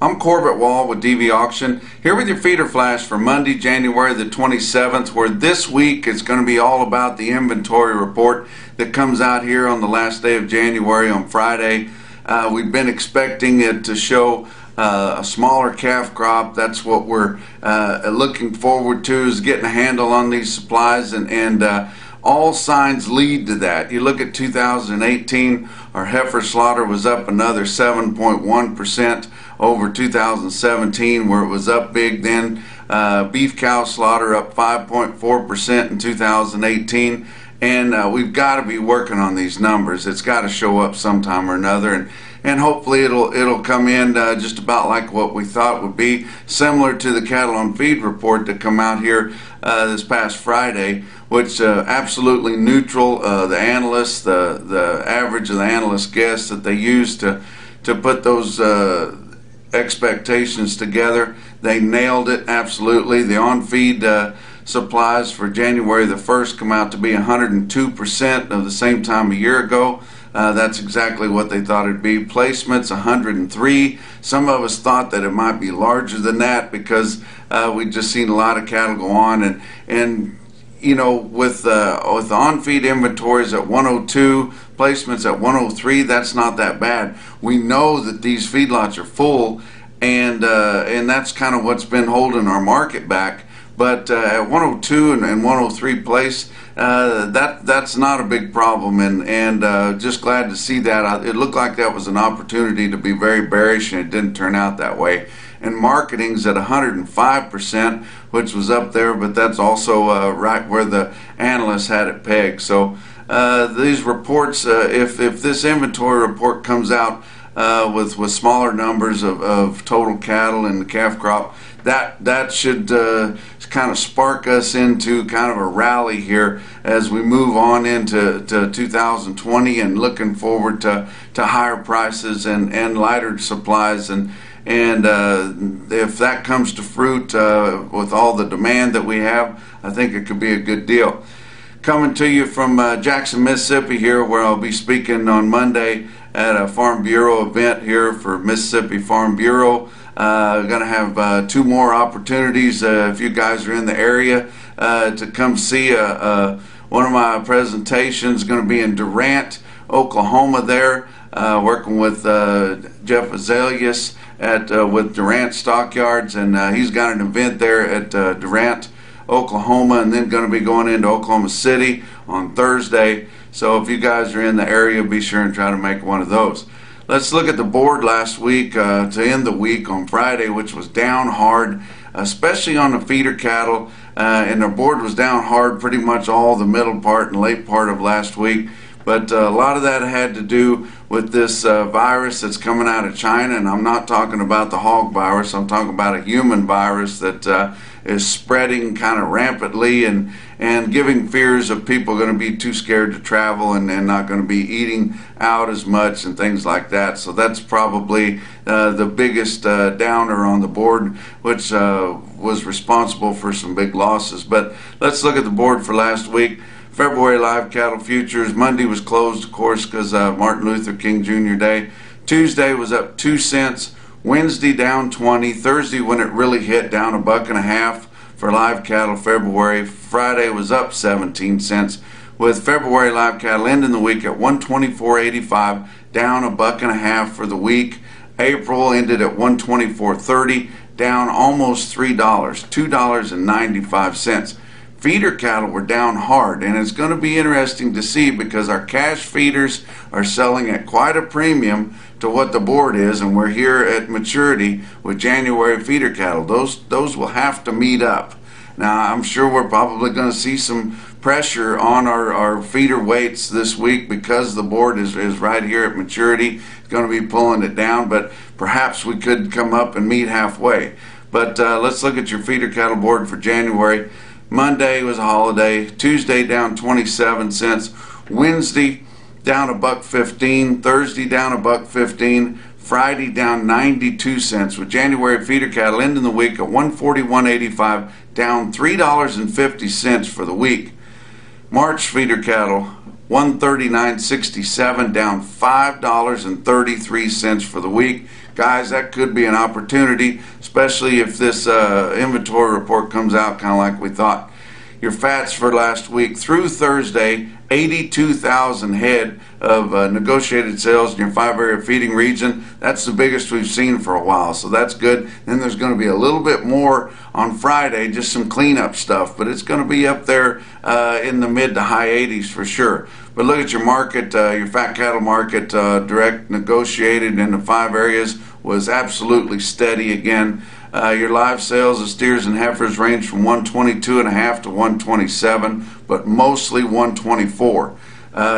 I'm Corbett Wall with DV Auction, here with your feeder flash for Monday, January the 27th, where this week it's going to be all about the inventory report that comes out here on the last day of January on Friday. We've been expecting it to show a smaller calf crop. That's what we're looking forward to, is getting a handle on these supplies, and all signs lead to that. You look at 2018, our heifer slaughter was up another 7.1% over 2017, where it was up big then. Beef cow slaughter up 5.4% in 2018, and we've got to be working on these numbers. It's got to show up sometime or another, and hopefully it'll come in just about like what we thought would be, similar to the cattle on feed report that come out here this past Friday, which absolutely neutral. The analysts, the average of the analysts guess that they used to put those expectations together, they nailed it absolutely. The on-feed supplies for January the 1st come out to be 102% of the same time a year ago. That's exactly what they thought it'd be. Placements 103. Some of us thought that it might be larger than that because we'd just seen a lot of cattle go on, and you know, with on-feed inventories at 102, placements at 103, that's not that bad. We know that these feedlots are full, and that's kind of what's been holding our market back. But at 102 and 103 place, that's not a big problem, and just glad to see that. It looked like that was an opportunity to be very bearish, and it didn't turn out that way. And marketing's at 105%, which was up there, but that's also right where the analysts had it pegged. So these reports, if this inventory report comes out with smaller numbers of total cattle and the calf crop, that should kind of spark us into kind of a rally here as we move on into 2020 and looking forward to higher prices and lighter supplies, and if that comes to fruit with all the demand that we have, I think it could be a good deal. Coming to you from Jackson, Mississippi here, where I'll be speaking on Monday at a Farm Bureau event here for Mississippi Farm Bureau. Going to have 2 more opportunities if you guys are in the area to come see one of my presentations. Going to be in Durant, Oklahoma there, working with Jeff Azaleas with Durant Stockyards, and he's got an event there at Durant, Oklahoma, and then going to be going into Oklahoma City on Thursday. So if you guys are in the area, be sure and try to make one of those. Let's look at the board last week to end the week on Friday, which was down hard, especially on the feeder cattle, and the board was down hard pretty much all the middle part and late part of last week. But a lot of that had to do with this virus that's coming out of China, and I'm not talking about the hog virus. I'm talking about a human virus that is spreading kind of rampantly and giving fears of people going to be too scared to travel and not going to be eating out as much and things like that. So that's probably the biggest downer on the board, which was responsible for some big losses. But let's look at the board for last week. February live cattle futures, Monday was closed, of course, because Martin Luther King Jr. Day. Tuesday was up 2 cents. Wednesday down 20. Thursday, when it really hit, down $1.50 for live cattle February. Friday was up 17 cents, with February live cattle ending the week at 124.85, down $1.50 for the week. April ended at 124.30, down almost $3, $2.95. Feeder cattle were down hard, and it's going to be interesting to see because our cash feeders are selling at quite a premium to what the board is, and we're here at maturity with January feeder cattle. Those will have to meet up. Now, I'm sure we're probably going to see some pressure on our feeder weights this week because the board is right here at maturity. It's going to be pulling it down, but perhaps we could come up and meet halfway. But let's look at your feeder cattle board for January. Monday was a holiday. Tuesday down 27 cents. Wednesday down $1.15. Thursday down $1.15. Friday down 92 cents, with January feeder cattle ending the week at 141.85, down $3.50 for the week. March feeder cattle 139.67, down $5.33 for the week. guys, that could be an opportunity, especially if this inventory report comes out kind of like we thought. Your fats for last week through Thursday, 82,000 head of negotiated sales in your 5-area feeding region. That's the biggest we've seen for a while, so that's good. Then there's going to be a little bit more on Friday, just some cleanup stuff, but it's going to be up there in the mid to high 80s for sure. But look at your market, your fat cattle market, direct negotiated in the 5 areas was absolutely steady again. Your live sales of steers and heifers range from 122.5 to 127, but mostly 124.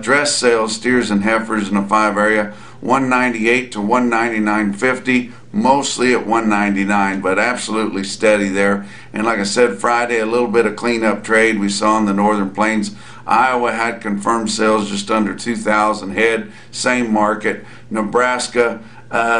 Dress sales, steers and heifers in the 5 area, 198 to 199.50, mostly at 199, but absolutely steady there. And like I said, Friday, a little bit of cleanup trade we saw in the Northern Plains. Iowa had confirmed sales just under 2,000 head, same market. Nebraska,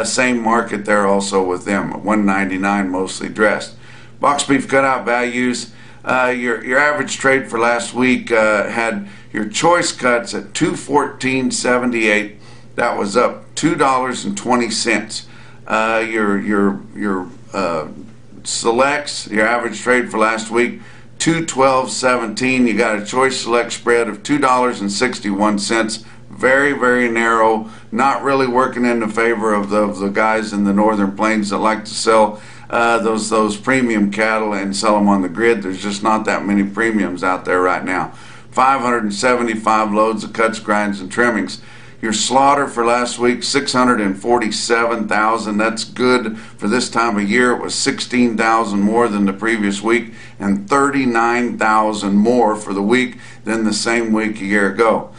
same market there also with them, 199 mostly dressed. Box beef cutout values, your average trade for last week had your choice cuts at $214.78. That was up $2.20. Your selects, your average trade for last week, $212.17. You got a choice select spread of $2.61. Very, very narrow, not really working in the favor of the guys in the Northern Plains that like to sell those premium cattle and sell them on the grid. There's just not that many premiums out there right now. 575 loads of cuts, grinds, and trimmings. Your slaughter for last week, 647,000. That's good for this time of year. It was 16,000 more than the previous week and 39,000 more for the week than the same week a year ago.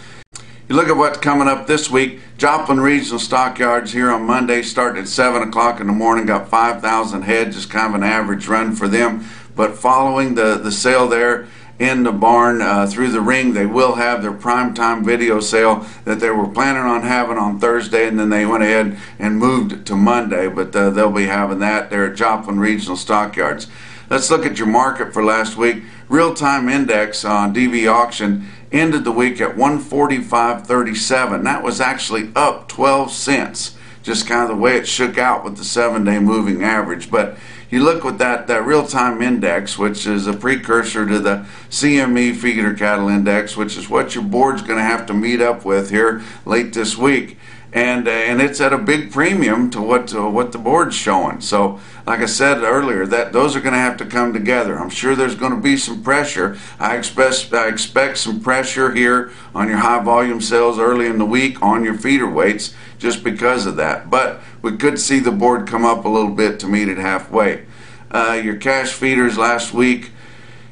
You look at what's coming up this week. Joplin Regional Stockyards here on Monday, starting at 7 o'clock in the morning, got 5,000 head, just kind of an average run for them. But following the sale there in the barn through the ring, they will have their primetime video sale that they were planning on having on Thursday, and then they went ahead and moved it to Monday. But they'll be having that there at Joplin Regional Stockyards. Let's look at your market for last week. Real-time index on DV auction ended the week at 145.37. That was actually up 12 cents. Just kind of the way it shook out with the 7-day moving average. But you look with that real-time index, which is a precursor to the CME feeder cattle index, which is what your board's going to have to meet up with here late this week. And it's at a big premium to what the board's showing. So, like I said earlier, that those are going to have to come together. I'm sure there's going to be some pressure. I expect some pressure here on your high volume sales early in the week on your feeder weights just because of that. But we could see the board come up a little bit to meet it halfway. Your cash feeders last week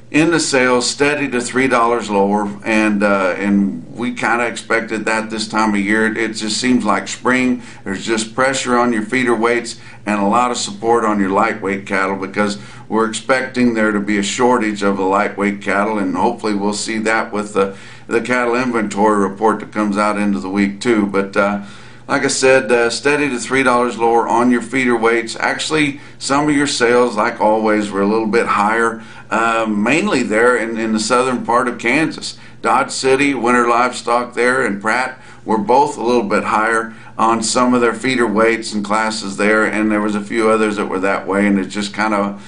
in the sales steady to $3 lower, and we kind of expected that this time of year. It just seems like spring. There's just pressure on your feeder weights and a lot of support on your lightweight cattle because we're expecting there to be a shortage of the lightweight cattle, and hopefully we'll see that with the cattle inventory report that comes out into the week too. But like I said, steady to $3 lower on your feeder weights. Actually, some of your sales, like always, were a little bit higher, mainly there in the southern part of Kansas. Dodge City, Winter Livestock there, and Pratt were both a little bit higher on some of their feeder weights and classes there, and there was a few others that were that way, and it's just kind of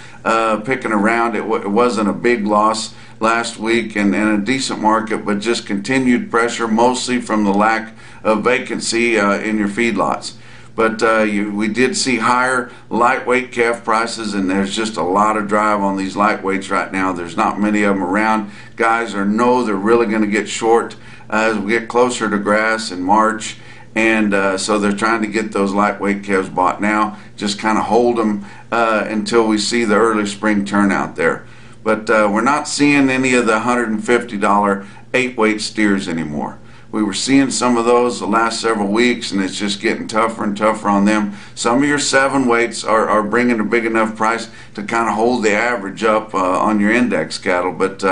picking around. It wasn't a big loss last week and a decent market, but just continued pressure, mostly from the lack of vacancy in your feedlots. But we did see higher lightweight calf prices, and there's just a lot of drive on these lightweights right now. There's not many of them around. Guys know they're really going to get short as we get closer to grass in March, and so they're trying to get those lightweight calves bought now. Just kind of hold them until we see the early spring turnout there. But we're not seeing any of the $150 8-weight steers anymore. We were seeing some of those the last several weeks, and it's just getting tougher and tougher on them. Some of your 7 weights are bringing a big enough price to kind of hold the average up on your index cattle, but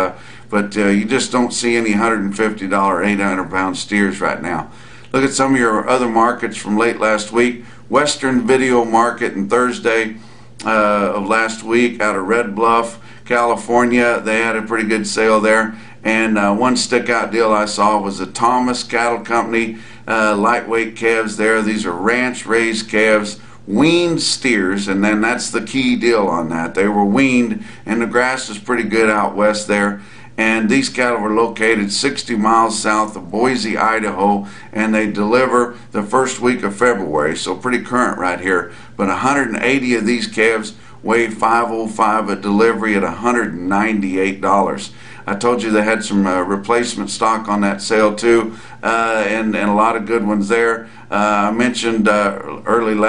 you just don't see any $150 800-pound steers right now. Look at some of your other markets from late last week. Western Video Market on Thursday of last week out of Red Bluff, California. They had a pretty good sale there. And one stick-out deal I saw was the Thomas Cattle Company lightweight calves there. These are ranch-raised calves, weaned steers, and then that's the key deal on that. They were weaned, and the grass is pretty good out west there. And these cattle were located 60 miles south of Boise, Idaho, and they deliver the first week of February, so pretty current right here. But 180 of these calves weigh 505 a delivery at $198. I told you they had some replacement stock on that sale too, and a lot of good ones there. I mentioned earlier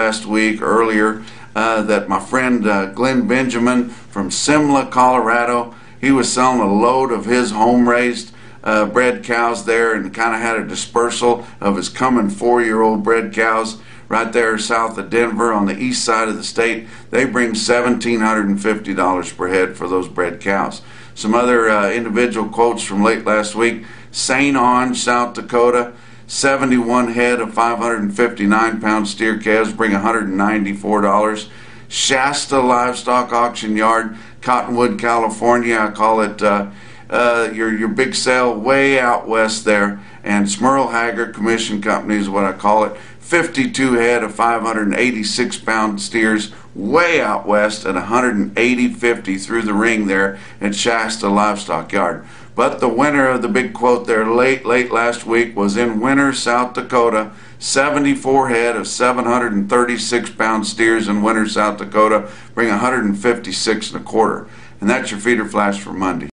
that my friend Glenn Benjamin from Simla, Colorado, he was selling a load of his home-raised bred cows there, and kind of had a dispersal of his coming 4-year-old bred cows right there south of Denver on the east side of the state. They bring $1,750 per head for those bred cows. Some other individual quotes from late last week. St. Onge, South Dakota, 71 head of 559-pound steer calves bring $194. Shasta Livestock Auction Yard, Cottonwood, California. I call it your big sale way out west there. And Smurl Haggard Commission Company is what I call it. 52 head of 586-pound steers way out west at $180.50 through the ring there at Shasta Livestock Yard. But the winner of the big quote there late last week was in Winter, South Dakota. 74 head of 736-pound steers in Winter, South Dakota bring $156.25. And that's your feeder flash for Monday.